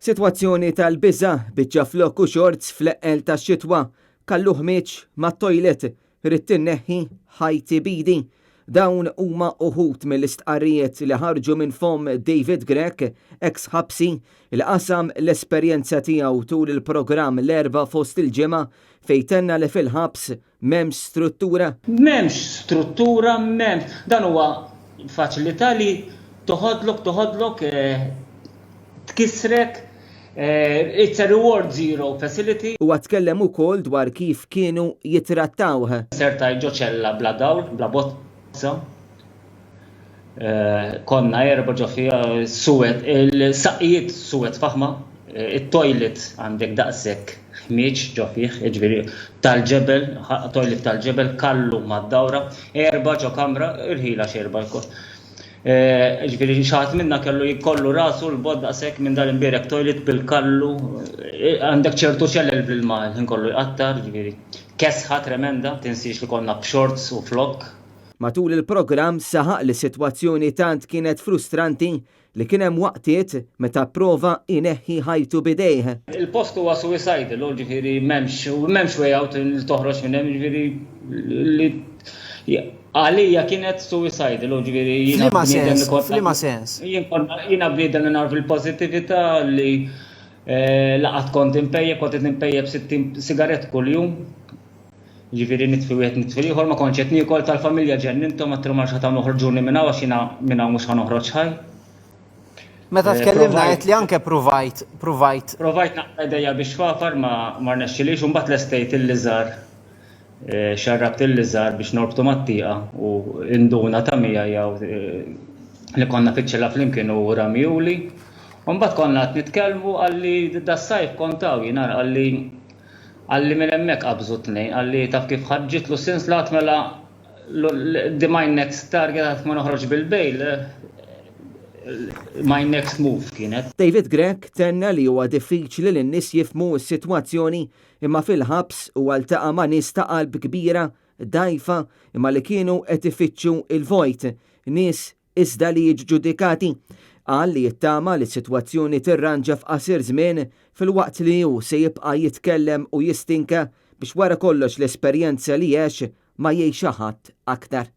Sitwazzjoni tal-biża' biċċa flok u xorts fl-eqqel tax-xitwa kallu ħmieġ mat-tojlet rid tinneħħi ħajti bidi. Dawn huma uħud mill-istqarrijiet li ħarġu minn fom David Grech, ex ħabsi, li qasam l-esperjenza tiegħu tul il-programm l-erba' fost il-ġimgħa fejn tenna li fil-ħabs m'hemmx struttura. M'hemmx struttura, m'hemmx. Dan huwa faċilità li toħodlok tkissrek. It's a reward zero facility. U tkellem ukoll dwar kif kienu jitrattawha. Serta ġoċella bla dawl, bla bozza. Konna erba' ġo fiha suwed, il-saqqijiet suwed faħma, it-toilet għandek daqshekk ħmieġ ġo fih, jiġifieri tal-ġebel, toilet tal-ġebel kallu mad-dawra, erba' ġo kamra, irħila x'erba' jkun. Ġifieri xaħat minna kellu jkollu rasu l-bod daqshekk minn dal-imbierek toilet bil-kallu, għandek ċertu xellel bil-ma inkollu jqattar, ġifieri kesħa tremenda, tinsix li konna b'xorts u flok. Matul il-programm saħaq li s-sitwazzjoni tant kienet frustranti li kien hemm waqtiet meta prova ineħħi ħajtu bidejh. Il-post huwa suicidal, ġifieri m'hemmx way out li toħroġ minn hemm, ġifieri għalija kienet suicidal, ġifieri F'liema sens. Jiena bniedem li narfu l-pożittività li laqgħet kont impejjeb 60 sigarett kuljum. Ġifieri nitfi wieħed nitfi ieħor ma kontx qed niekol tal-familja ġennintom ma tru ma x'ħataw noħorġuni minn hawn għax jiena minn hawn mhux ħanoħroġ ħaj. Meta tkellimna qed li anke provajt. Provajt naqta' idejja biex fafar ma rnexxilix u mbagħad l-estejt il-liżar xarrabt il-liżar biex norbtu mat-tieqa u induna ta' mija jew li konna fiċċella flimkien u ramjuli. U mbagħad konna qed nitkellmu għalli das-sajf kontaw jiena għalli minn hemmhekk qabżu tnejn, għalli taf kif ħarġitlu sens lat mela my next target ma noħroġ bil-bejl. My next move kienet. David Grech tenna li huwa diffiċli li n-nies jifhmu s-sitwazzjoni imma fil-ħabs huwa ltaqa' ma' nies ta' qalb kbira, dgħajfa imma li kienu qed ifittxu il-vojt, nies iżda li jiġu ġudikati. Qal li jittama li s-sitwazzjoni tirranġa f'qasir żmien fil-waqt li hu se jibqa' jitkellem u jistinka biex wara kollox l-esperjenza li jgħix ma jgħix ħadd aktar.